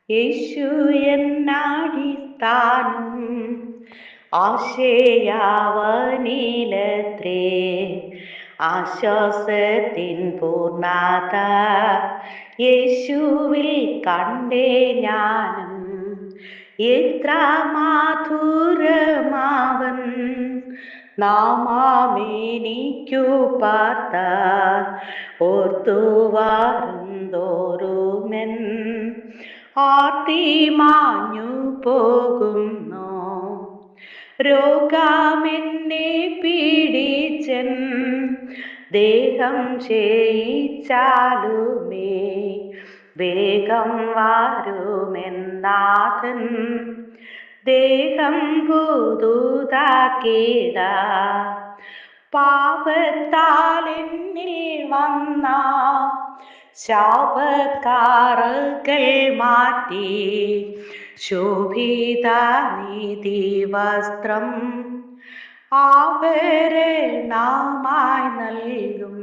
യേശു എന്നാടിസ്ഥാനം ആശയാവനിലത്രേ, ആശ്വാസത്തിൻ പൂർണ്ണത യേശുവിൽ കണ്ടേ ഞാനും. എത്ര മാധുരമാവൻ നാമാമെനിക്കു പാർത്ത, ഓർത്തു വാരും തോറുമെൻ ആർത്തി മാഞ്ഞു പോകുന്നു. രോഗമെന്നെ പീഡിച്ചൻ ദേഹം ക്ഷയിച്ചാലുമേ, വേഗം വാരുമെന്നാഥൻ ദേഹം പുതുതാക്കിട. പാപത്താൽ എന്നിൽ വന്ന ശാപക്കാറുകൾ മാറ്റി, ശോഭിത നീതി വസ്ത്രം ആഭരണമായി നൽകും.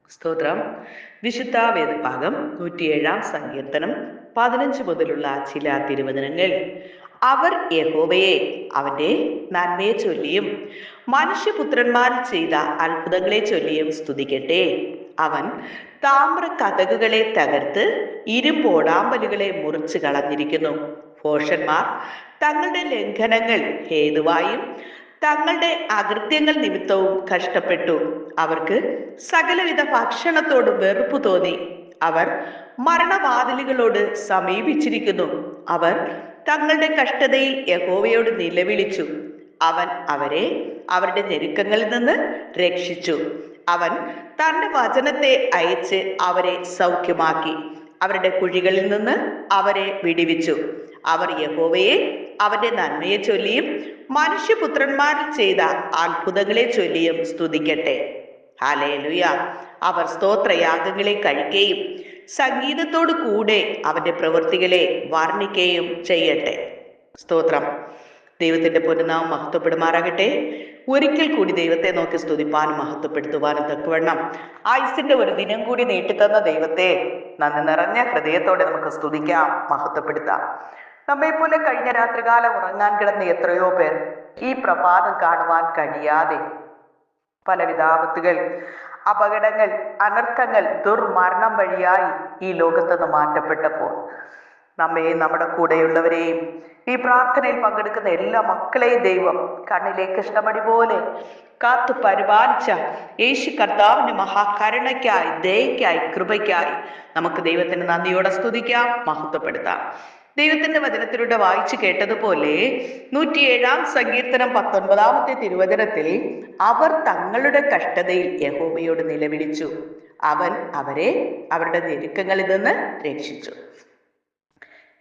സ്തോത്രം. വിശുദ്ധ വേദഭാഗം 107 സങ്കീർത്തനം 15 മുതലുള്ള ചില തിരുവചനങ്ങൾ. അവർ യഹോവയെ അവന്റെ നന്മയെ ചൊല്ലിയും മനുഷ്യപുത്രന്മാർ ചെയ്ത അത്ഭുതങ്ങളെ ചൊല്ലിയും സ്തുതിക്കട്ടെ. അവൻ താമ്ര കതകുകളെ തകർത്ത് ഇരുമ്പോടാമ്പലുകളെ മുറിച്ചു കളഞ്ഞിരിക്കുന്നു. ഭോഷന്മാർ തങ്ങളുടെ ലംഘനങ്ങൾ ഹേതുവായും തങ്ങളുടെ അകൃത്യങ്ങൾ നിമിത്തവും കഷ്ടപ്പെട്ടു. അവർക്ക് സകലവിധ ഭക്ഷണത്തോട് വെറുപ്പ് തോന്നി. അവർ മരണവാതിലുകളോട് സമീപിച്ചിരിക്കുന്നു. അവർ തങ്ങളുടെ കഷ്ടതയിൽ യഹോവയോട് നിലവിളിച്ചു. അവൻ അവരെ അവരുടെ ഞെരുക്കങ്ങളിൽ നിന്ന് രക്ഷിച്ചു. അവൻ തന്റെ വചനത്തെ അയച്ച് അവരെ സൗഖ്യമാക്കി. അവരുടെ കുഴികളിൽ നിന്ന് അവരെ വിടുവിച്ചു. അവർ യഹോവയെ അവന്റെ നന്മയെ ചൊല്ലിയും മനുഷ്യപുത്രന്മാരിൽ ചെയ്ത അത്ഭുതങ്ങളെ ചൊല്ലിയും സ്തുതിക്കട്ടെ. ഹല്ലേലൂയ. അവർ സ്തോത്രയാഗങ്ങളെ കഴിക്കുകയും സംഗീതത്തോടു കൂടെ അവന്റെ പ്രവൃത്തികളെ വർണ്ണിക്കുകയും ചെയ്യട്ടെ. സ്തോത്രം. ദൈവത്തിന്റെ പൊന്നുനാമം മഹത്വപ്പെടുമാറാകട്ടെ. ഒരിക്കൽ കൂടി ദൈവത്തെ നോക്കി സ്തുതിപ്പാനും മഹത്വപ്പെടുത്തുവാനും തക്കവണ്ണം ആയുസിന്റെ ഒരു ദിനം കൂടി നീട്ടിത്തന്ന ദൈവത്തെ നന്ദി നിറഞ്ഞ ഹൃദയത്തോടെ നമുക്ക് സ്തുതിക്കാം, മഹത്വപ്പെടുത്താം. നമ്മെപ്പോലെ കഴിഞ്ഞ രാത്രികാലം ഉറങ്ങാൻ കിടന്ന എത്രയോ പേർ ഈ പ്രഭാതം കാണുവാൻ കഴിയാതെ പലവിധ ആപത്തുകൾ, അപകടങ്ങൾ, അനർത്ഥങ്ങൾ, ദുർമരണം വഴിയായി ഈ ലോകത്തുനിന്ന് മാറ്റപ്പെട്ടപ്പോൾ നമ്മെയും നമ്മുടെ കൂടെയുള്ളവരെയും ഈ പ്രാർത്ഥനയിൽ പങ്കെടുക്കുന്ന എല്ലാ മക്കളെയും ദൈവം കണ്ണിലെ കൃഷ്ണമണി പോലെ കാത്തു പരിപാലിച്ച യേശു കർത്താവിന്റെ മഹാകരുണയ്ക്കായി, ദയയ്ക്കായി, കൃപയ്ക്കായി നമുക്ക് ദൈവത്തിന് നന്ദിയോടെ സ്തുതിക്കാം, മഹത്വപ്പെടുത്താം. ദൈവത്തിന്റെ വചനത്തിലൂടെ വായിച്ചു കേട്ടതുപോലെ 107 സങ്കീർത്തനം 19 തിരുവചനത്തിൽ അവർ തങ്ങളുടെ കഷ്ടതയിൽ യഹോവയോട് നിലവിളിച്ചു. അവൻ അവരെ അവരുടെ ഞെരുക്കങ്ങളിൽ നിന്ന് രക്ഷിച്ചു.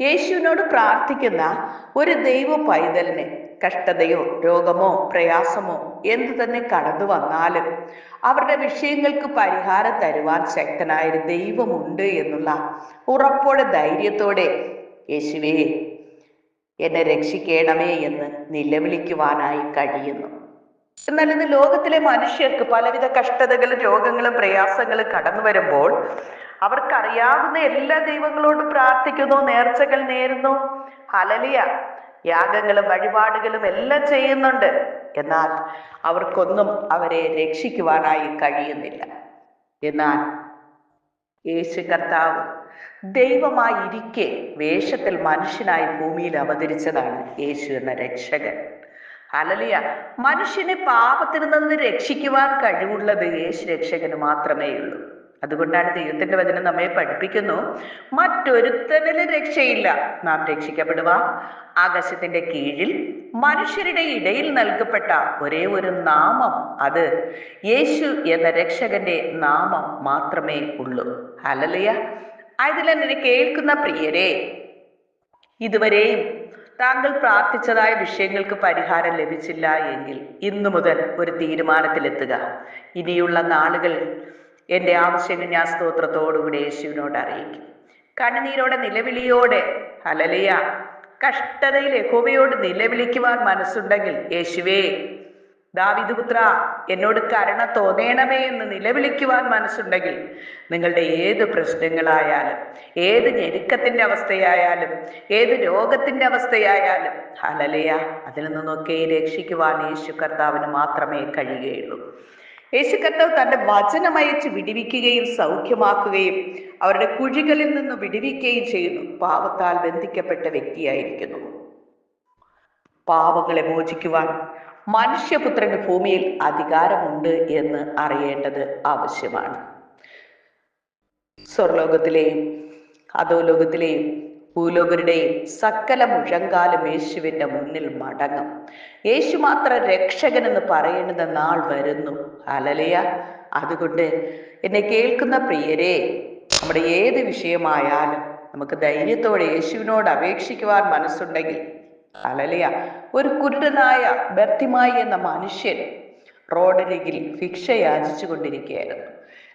യേശുവിനോട് പ്രാർത്ഥിക്കുന്ന ഒരു ദൈവ പൈതലിനെ കഷ്ടതയോ രോഗമോ പ്രയാസമോ എന്തു തന്നെ കടന്നു വന്നാലും അവരുടെ വിഷയങ്ങൾക്ക് പരിഹാരം തരുവാൻ ശക്തനായൊരു ദൈവമുണ്ട് എന്നുള്ള ഉറപ്പോടെ ധൈര്യത്തോടെ യേശുവേ എന്നെ രക്ഷിക്കണമേ എന്ന് നിലവിളിക്കുവാനായി കഴിയുന്നു. എന്നാൽ ഇന്ന് ലോകത്തിലെ മനുഷ്യർക്ക് പലവിധ കഷ്ടതകളും രോഗങ്ങളും പ്രയാസങ്ങളും കടന്നു വരുമ്പോൾ അവർക്കറിയാവുന്ന എല്ലാ ദൈവങ്ങളോടും പ്രാർത്ഥിക്കുന്നു, നേർച്ചകൾ നേരുന്നു, ഹല്ലേലൂയ, യാഗങ്ങളും വഴിപാടുകളും എല്ലാം ചെയ്യുന്നുണ്ട്. എന്നാൽ അവർക്കൊന്നും അവരെ രക്ഷിക്കുവാനായി കഴിയുന്നില്ല. എന്നാൽ യേശു കർത്താവ് ദൈവമായിരിക്കെ വേഷത്തിൽ മനുഷ്യനായി ഭൂമിയിൽ അവതരിച്ചതാണ് യേശു എന്ന രക്ഷകൻ. ഹല്ലേലൂയ. മനുഷ്യനെ പാപത്തിൽ നിന്ന് രക്ഷിക്കുവാൻ കഴിവുള്ളത് യേശു രക്ഷകന് മാത്രമേ ഉള്ളൂ. അതുകൊണ്ടാണ് ദൈവത്തിന്റെ വചനം നമ്മെ പഠിപ്പിക്കുന്നു, മറ്റൊരുത്തനിലും രക്ഷയില്ല, നാം രക്ഷിക്കപ്പെടുവാൻ ആകാശത്തിന്റെ കീഴിൽ മനുഷ്യരുടെ ഇടയിൽ നൽകപ്പെട്ട ഒരേ ഒരു നാമം, അത് യേശു എന്ന രക്ഷകന്റെ നാമം മാത്രമേ ഉള്ളൂ. ഹല്ലേലൂയ. ആയതിനാൽ എന്നെ കേൾക്കുന്ന പ്രിയരെ, ഇതുവരെയും താങ്കൾ പ്രാർത്ഥിച്ചതായ വിഷയങ്ങൾക്ക് പരിഹാരം ലഭിച്ചില്ല എങ്കിൽ ഇന്നു മുതൽ ഒരു തീരുമാനത്തിലെത്തുക. ഇനിയുള്ള നാളുകൾ എൻ്റെ ആവശ്യങ്ങൾ ഞാൻ സ്തോത്രത്തോടുകൂടി യേശുവിനോട് അറിയിക്കും. കണ്ണുനീരോടെ, നിലവിളിയോടെ, ഹല്ലേലൂയ, കഷ്ടതയിൽ യഹോവയോട് നിലവിളിക്കുവാൻ മനസ്സുണ്ടെങ്കിൽ യേശുവേ ദാവീദ് പുത്ര, എന്നോട് കരുണ തോന്നേണമേ എന്ന് നിലവിളിക്കുവാൻ മനസ്സുണ്ടെങ്കിൽ നിങ്ങളുടെ ഏത് പ്രശ്നങ്ങളായാലും, ഏത് ഞെരുക്കത്തിന്റെ അവസ്ഥയായാലും, ഏത് രോഗത്തിന്റെ അവസ്ഥയായാലും, ഹല്ലേലൂയ, അതിൽ നിന്നൊക്കെ രക്ഷിക്കുവാൻ യേശു കർത്താവിന് മാത്രമേ കഴിയുകയുള്ളൂ. യേശു കർത്താവ് തന്റെ വചനമയച്ച് വിടിവിക്കുകയും സൗഖ്യമാക്കുകയും അവരുടെ കുഴികളിൽ നിന്ന് വിടിവിക്കുകയും ചെയ്യുന്നു. പാപത്താൽ ബന്ധിക്കപ്പെട്ട വ്യക്തിയായിരിക്കുന്നു. പാപങ്ങളെ മോചിക്കുവാൻ മനുഷ്യപുത്രന് ഭൂമിയിൽ അധികാരമുണ്ട് എന്ന് അറിയേണ്ടത് ആവശ്യമാണ്. സ്വർലോകത്തിലെയും അധോലോകത്തിലെയും ഭൂലോകരുടെയും സകല മുഴങ്കാലും യേശുവിന്റെ മുന്നിൽ മടങ്ങും. യേശു മാത്രം രക്ഷകൻ എന്ന് പറയുന്ന നാൾ വരുന്നു. ഹല്ലേലൂയ. അതുകൊണ്ട് എന്നെ കേൾക്കുന്ന പ്രിയരെ, നമ്മുടെ ഏത് വിഷയമായാലും നമുക്ക് ധൈര്യത്തോടെ യേശുവിനോട് അപേക്ഷിക്കുവാൻ മനസ്സുണ്ടെങ്കിൽ, ഹല്ലേലൂയ. ഒരു കുരുടനായ ബർത്തിമായി എന്ന മനുഷ്യൻ റോഡരികിൽ ഭിക്ഷ യാചിച്ചു കൊണ്ടിരിക്കുകയായിരുന്നു.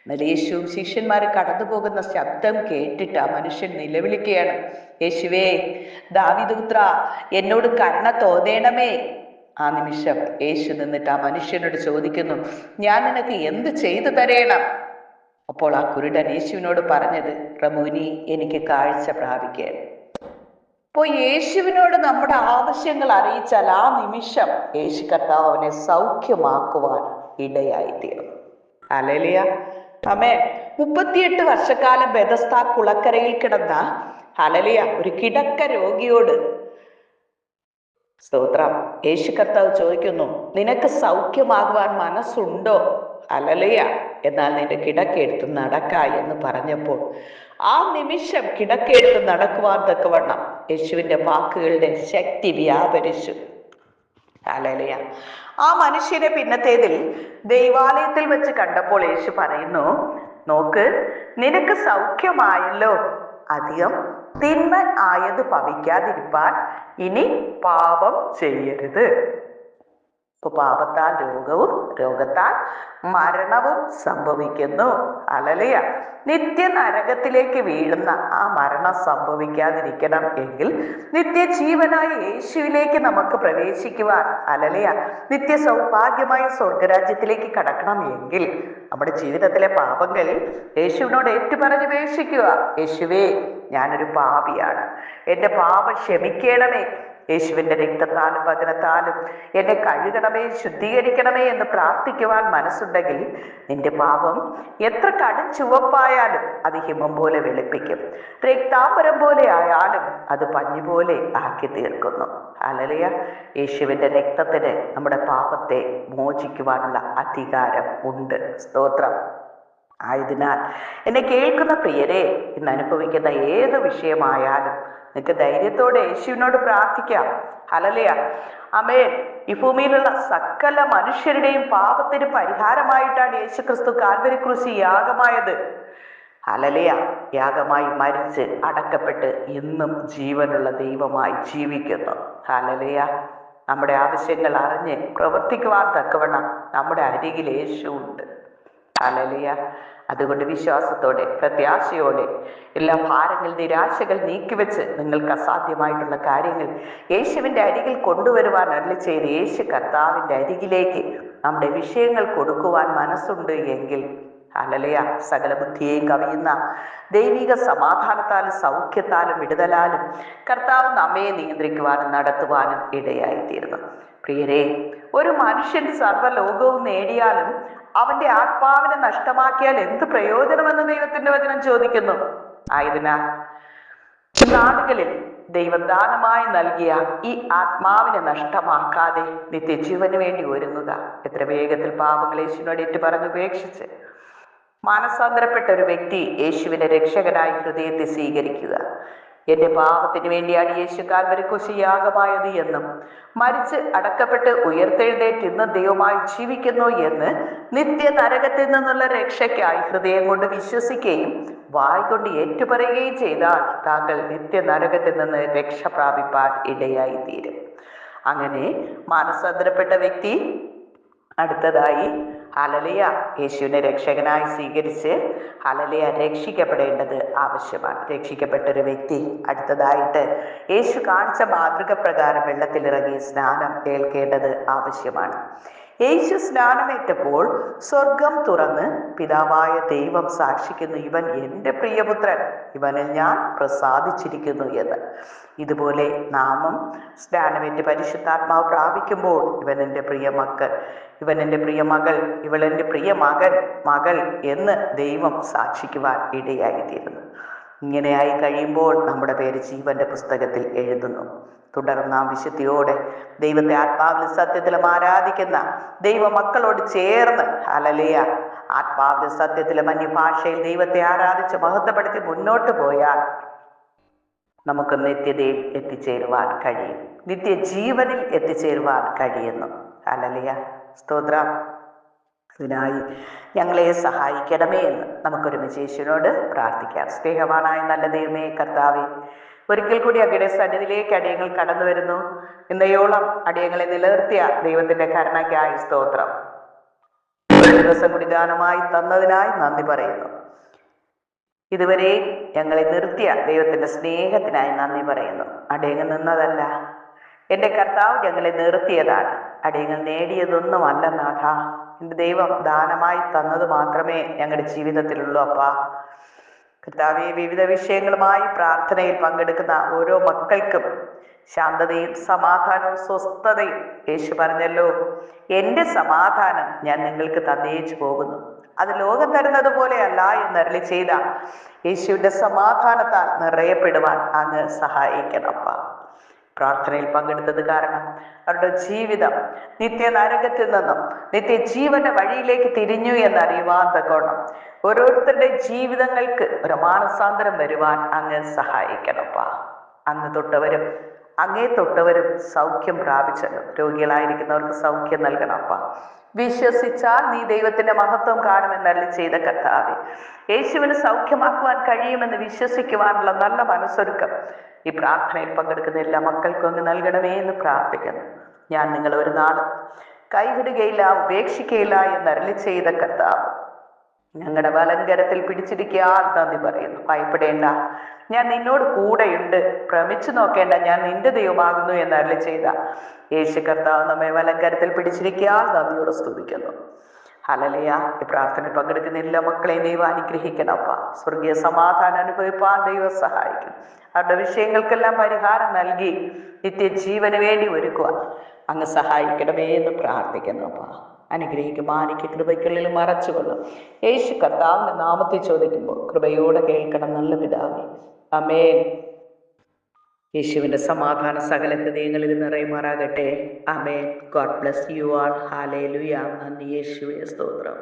എന്നാൽ യേശുവും ശിഷ്യന്മാരും കടന്നു പോകുന്ന ശബ്ദം കേട്ടിട്ട് ആ മനുഷ്യൻ നിലവിളിക്കുകയാണ്, യേശുവേ, ദാവീദ് പുത്ര, എന്നോട് കരുണ തോന്നേണമേ. ആ നിമിഷം യേശു നിന്നിട്ട് ആ മനുഷ്യനോട് ചോദിക്കുന്നു, ഞാൻ നിനക്ക് എന്ത് ചെയ്തു തരേണം? അപ്പോൾ ആ കുരുടൻ യേശുവിനോട് പറഞ്ഞത്, റബ്ബൂനി, എനിക്ക് കാഴ്ച പ്രാപിക്കാൻ. അപ്പോൾ യേശുവിനോട് നമ്മുടെ ആവശ്യങ്ങൾ അറിയിച്ചാൽ ആ നിമിഷം യേശു കർത്താവ് അവനെ സൗഖ്യമാക്കുവാൻ ഇടയായിത്തീർന്നു. ഹല്ലേലൂയ. ആമേൻ. 38 വർഷക്കാലം ബെഥസ്ദാ കുളക്കരയിൽ കിടന്ന, ഹല്ലേലൂയ, ഒരു കിടക്ക രോഗിയോട്, സ്തോത്രം, യേശു കർത്താവ് ചോദിക്കുന്നു, നിനക്ക് സൗഖ്യമാകുവാൻ മനസ്സുണ്ടോ? ഹല്ലേലൂയ. എന്നാൽ നിന്റെ കിടക്കെടുത്ത് നടക്ക എന്ന് പറഞ്ഞപ്പോൾ ആ നിമിഷം കിടക്കെടുത്ത് നടക്കുവാൻ തക്കവണ്ണം യേശുവിന്റെ വാക്കുകളുടെ ശക്തി വ്യാപരിച്ചു. ഹല്ലേലൂയ. ആ മനുഷ്യനെ പിന്നത്തേതിൽ ദൈവാലയത്തിൽ വെച്ച് കണ്ടപ്പോൾ യേശു പറയുന്നു, നോക്ക്, നിനക്ക് സൗഖ്യമായല്ലോ, അധികം തിന്മ ആയത് ഭവിക്കാതിരിപ്പാൻ ഇനി പാപം ചെയ്യരുത്. പാപത്താൽ രോഗവും രോഗത്താൽ മരണവും സംഭവിക്കുന്നു. ഹല്ലേലൂയ. നിത്യ നരകത്തിലേക്ക് വീഴുന്ന ആ മരണം സംഭവിക്കാതിരിക്കണം എങ്കിൽ നിത്യജീവനായ യേശുവിലേക്ക് നമുക്ക് പ്രവേശിക്കുവാൻ, ഹല്ലേലൂയ, നിത്യ സൗഭാഗ്യമായ സ്വർഗരാജ്യത്തിലേക്ക് കടക്കണം എങ്കിൽ നമ്മുടെ ജീവിതത്തിലെ പാപങ്ങൾ യേശുവിനോട് ഏറ്റുപറഞ്ഞപേക്ഷിക്കുക. യേശുവേ, ഞാനൊരു പാപിയാണ്, എൻ്റെ പാപം ക്ഷമിക്കണമേ. യേശുവിന്റെ രക്തത്താലും വചനത്താലും എന്നെ കഴുകണമേ, ശുദ്ധീകരിക്കണമേ എന്ന് പ്രാർത്ഥിക്കുവാൻ മനസ്സുണ്ടെങ്കിൽ നിന്റെ പാപം എത്ര കടും ചുവപ്പായാലും അത് ഹിമം പോലെ വെളുപ്പിക്കും, രക്താംബരം പോലെ ആയാലും അത് പഞ്ഞി പോലെ ആക്കി തീർക്കുന്നു. ഹല്ലേലൂയ. യേശുവിന്റെ രക്തത്തിന് നമ്മുടെ പാപത്തെ മോചിക്കുവാനുള്ള അധികാരം ഉണ്ട്. സ്തോത്രം. ആയതിനാൽ എന്നെ കേൾക്കുന്ന പ്രിയരെ, ഇന്ന് അനുഭവിക്കുന്ന ഏത് വിഷയമായാലും നിങ്ങൾക്ക് ധൈര്യത്തോടെ യേശുവിനോട് പ്രാർത്ഥിക്കാം. ഹല്ലേലൂയ. ആമേൻ. ഈ ഭൂമിയിലുള്ള സകല മനുഷ്യരുടെയും പാപത്തിന് പരിഹാരമായിട്ടാണ് യേശു ക്രിസ്തു കാൽവരി ക്രൂശിൽ യാഗമായത്. ഹല്ലേലൂയ. യാഗമായി മരിച്ച് അടക്കപ്പെട്ട് ഇന്നും ജീവനുള്ള ദൈവമായി ജീവിക്കുന്നു. ഹല്ലേലൂയ. നമ്മുടെ ആവശ്യങ്ങൾ അറിഞ്ഞ് പ്രവർത്തിക്കുവാൻ തക്കവണ്ണം നമ്മുടെ അരികിൽ യേശു ഉണ്ട്. ഹല്ലേലൂയ. അതുകൊണ്ട് വിശ്വാസത്തോടെ, പ്രത്യാശയോടെ, എല്ലാ ഭാരങ്ങൾ, നിരാശകൾ നീക്കിവെച്ച് നിങ്ങൾക്ക് അസാധ്യമായിട്ടുള്ള കാര്യങ്ങൾ യേശുവിൻ്റെ അരികിൽ കൊണ്ടുവരുവാൻ അരുളിച്ചെയ്ത് യേശു കർത്താവിൻ്റെ അരികിലേക്ക് നമ്മുടെ വിഷയങ്ങൾ കൊടുക്കുവാൻ മനസ്സുണ്ട് എങ്കിൽ, ഹല്ലേലൂയ, സകല ബുദ്ധിയെയും കവിയുന്ന ദൈവിക സമാധാനത്താലും സൗഖ്യത്താലും വിടുതലാലും കർത്താവ് നമ്മെ നിയന്ത്രിക്കുവാനും നടത്തുവാനും ഇടയായിത്തീരുന്നു. പ്രിയരെ, ഒരു മനുഷ്യൻ സർവ്വലോകവും നേടിയാലും അവന്റെ ആത്മാവിനെ നഷ്ടമാക്കിയാൽ എന്ത് പ്രയോജനമെന്ന് ദൈവത്തിന്റെ വചനം ചോദിക്കുന്നു. ആയതിനാൽ നാടുകളിൽ ദൈവം ദാനമായി നൽകിയ ഈ ആത്മാവിനെ നഷ്ടമാക്കാതെ നിത്യജീവന് വേണ്ടി ഒരുങ്ങുക. എത്ര വേഗത്തിൽ പാപങ്ങൾ യേശുവിനോട് ഏറ്റുപറഞ്ഞ് ഉപേക്ഷിച്ച് മാനസാന്തരപ്പെട്ട ഒരു വ്യക്തി യേശുവിനെ രക്ഷകനായി ഹൃദയത്തെ സ്വീകരിക്കുക. എന്റെ പാപത്തിന് വേണ്ടിയാണ് യേശു കാൽവരി ക്രൂശിൽ യാഗമായത് എന്നും മരിച്ച് അടക്കപ്പെട്ട് ഉയർത്തെഴുന്നേറ്റ് ഇന്ന് ദൈവമായി ജീവിക്കുന്നു എന്ന് നിത്യ നരകത്തിൽ നിന്നുള്ള രക്ഷയ്ക്കായി ഹൃദയം കൊണ്ട് വിശ്വസിക്കുകയും വായ് കൊണ്ട് ഏറ്റുപറയുകയും ചെയ്താൽ താങ്കൾ നിത്യ നരകത്തിൽ നിന്ന് രക്ഷ പ്രാപിപ്പാൻ ഇടയായി തീരും. അങ്ങനെ മാനസാന്തരപ്പെട്ട വ്യക്തി അടുത്തതായി ഹല്ലേലൂയ യേശുവിനെ രക്ഷകനായി സ്വീകരിച്ച് ഹല്ലേലൂയ രക്ഷിക്കപ്പെടേണ്ടത് ആവശ്യമാണ്. രക്ഷിക്കപ്പെട്ടൊരു വ്യക്തി അടുത്തതായിട്ട് യേശു കാണിച്ച മാതൃക പ്രകാരം വെള്ളത്തിലിറങ്ങി സ്നാനം ഏൽക്കേണ്ടത് ആവശ്യമാണ്. യേശു സ്നാനമേറ്റപ്പോൾ സ്വർഗം തുറന്ന് പിതാവായ ദൈവം സാക്ഷിക്കുന്നു, ഇവൻ എൻ്റെ പ്രിയപുത്രൻ, ഇവനിൽ ഞാൻ പ്രസാദിച്ചിരിക്കുന്നു എന്ന്. ഇതുപോലെ നാമം സ്നാനമേറ്റ് പരിശുദ്ധാത്മാവ് പ്രാപിക്കുമ്പോൾ ഇവൻ എൻ്റെ പ്രിയ മക്കൾ, ഇവൻ എൻ്റെ പ്രിയ മകൾ, ഇവൾ എൻ്റെ പ്രിയ മകൾ എന്ന് ദൈവം സാക്ഷിക്കുവാൻ ഇടയായിത്തീരുന്നു. ഇങ്ങനെയായി കഴിയുമ്പോൾ നമ്മുടെ പേര് ജീവന്റെ പുസ്തകത്തിൽ എഴുതുന്നു. തുടർന്ന് നാം വിശുദ്ധിയോടെ ദൈവത്തെ ആത്മാവിലും സത്യത്തിലും ആരാധിക്കുന്ന ദൈവമക്കളോട് ചേർന്ന് ഹല്ലേലൂയ ആത്മാവിലും സത്യത്തിലും അന്യഭാഷയിൽ ദൈവത്തെ ആരാധിച്ച് മഹത്വപ്പെടുത്തി മുന്നോട്ട് പോയാൽ നമുക്ക് നിത്യതയിൽ എത്തിച്ചേരുവാൻ കഴിയും, നിത്യജീവനിൽ എത്തിച്ചേരുവാൻ കഴിയുന്നു. ഹല്ലേലൂയ, സ്തോത്രം. അതിനായി ഞങ്ങളെ സഹായിക്കണമേ എന്ന് നമുക്കൊരുമിച്ച് യേശുവിനോട് പ്രാർത്ഥിക്കാം. സ്നേഹവാനായ നല്ല ദൈവമേ കർത്താവേ, ഒരിക്കൽ കൂടി അങ്ങയുടെ സന്നിധിയിലേക്ക് അടിയങ്ങൾ കടന്നു വരുന്നു. ഇന്നയോളം അടിയങ്ങളെ നിലനിർത്തിയ ദൈവത്തിന്റെ കരുണയ്ക്കായി സ്തോത്രം. ഒരു ദിവസം കൂടി ദാനമായി തന്നതിനായി നന്ദി പറയുന്നു. ഇതുവരെ ഞങ്ങളെ നിർത്തിയ ദൈവത്തിന്റെ സ്നേഹത്തിനായി നന്ദി പറയുന്നു. അടിയങ്ങൾ നിന്നതല്ല, എൻ്റെ കർത്താവ് ഞങ്ങളെ നിർത്തിയതാണ്. അടിയങ്ങൾ നേടിയതൊന്നുമല്ല നാഥ, എൻ്റെ ദൈവം ദാനമായി തന്നത് മാത്രമേ ഞങ്ങളുടെ ജീവിതത്തിലുള്ളൂ. അപ്പാ കർത്താവെ, വിവിധ വിഷയങ്ങളുമായി പ്രാർത്ഥനയിൽ പങ്കെടുക്കുന്ന ഓരോ മക്കൾക്കും ശാന്തതയും സമാധാനവും സ്വസ്ഥതയും യേശു പറഞ്ഞല്ലോ, എൻ്റെ സമാധാനം ഞാൻ നിങ്ങൾക്ക് തന്നേച്ചു പോകുന്നു, അത് ലോകം തരുന്നത് പോലെയല്ല എന്നരുളി ചെയ്ത യേശുവിൻ്റെ സമാധാനത്താൽ നിറയപ്പെടുവാൻ അങ്ങ് സഹായിക്കണപ്പാ. പ്രാർത്ഥനയിൽ പങ്കെടുത്തത് കാരണം അവരുടെ ജീവിതം നിത്യ നരകത്തിൽ നിന്നും നിത്യജീവന്റെ വഴിയിലേക്ക് തിരിഞ്ഞു എന്നറിയുവാൻ തക്കോണം ഓരോരുത്തരുടെ ജീവിതങ്ങൾക്ക് ഒരു മാനസാന്തരം വരുവാൻ അങ്ങ് സഹായിക്കണപ്പാ. അങ്ങേ തൊട്ടവരും സൗഖ്യം പ്രാപിച്ചല്ലോ. രോഗികളായിരിക്കുന്നവർക്ക് സൗഖ്യം നൽകണപ്പാ. വിശ്വസിച്ചാൽ നീ ദൈവത്തിന്റെ മഹത്വം കാണുമെന്നരുളി ചെയ്ത കർത്താവേ, യേശുവിന് സൗഖ്യമാക്കുവാൻ കഴിയുമെന്ന് വിശ്വസിക്കുവാനുള്ള നല്ല മനസ്സൊരുക്കം ഈ പ്രാർത്ഥനയിൽ പങ്കെടുക്കുന്ന എല്ലാ മക്കൾക്കും അങ്ങ് നൽകണമേ എന്ന് പ്രാർത്ഥിക്കുന്നു. ഞാൻ നിങ്ങളെ ഒരു നാളും കൈവിടുകയില്ല, ഉപേക്ഷിക്കുകയില്ല എന്നരുളി ചെയ്ത കർത്താവ് ഞങ്ങളുടെ വലങ്കരത്തിൽ പിടിച്ചിരിക്കാൻ നന്ദി പറയുന്നു. ഭയപ്പെടേണ്ട, ഞാൻ നിന്നോട് കൂടെയുണ്ട്, ഭ്രമിച്ചു നോക്കേണ്ട, ഞാൻ നിന്റെ ദൈവമാകുന്നു എന്നരുളി ചെയ്ത യേശു കർത്താവ് നമ്മെ വലങ്കരത്തിൽ പിടിച്ചിരിക്കാൻ നന്ദിയോട് സ്തുതിക്കുന്നു. ഹല്ലേലൂയ. ഈ പ്രാർത്ഥന പങ്കെടുക്കുന്ന എല്ലാ മക്കളെയും ദൈവം അനുഗ്രഹിക്കണപ്പ. സ്വർഗീയ സമാധാനം അനുഭവിപ്പാൻ ദൈവം സഹായിക്കും. അവരുടെ വിഷയങ്ങൾക്കെല്ലാം പരിഹാരം നൽകി നിത്യജീവന് വേണ്ടി ഒരുക്കുവാൻ അങ്ങ് സഹായിക്കണമേ എന്ന് പ്രാർത്ഥിക്കുന്നപ്പ. അനുഗ്രഹിക്കും, മാനിക്ക് കൃപയ്ക്കുള്ളിൽ മറച്ചുകൊള്ളും. യേശു കർത്താവിന്റെ നാമത്തിൽ ചോദിക്കുമ്പോൾ കൃപയോടെ കേൾക്കണം നല്ല പിതാവേ. ആമേൻ. യേശുവിന്റെ സമാധാന സകല ഹൃദയങ്ങളിൽ നിറയുമാറാകട്ടെ. ആമേൻ. God bless you all. ഹല്ലേലൂയ. നന്ദി യേശുവേ, സ്തോത്രം.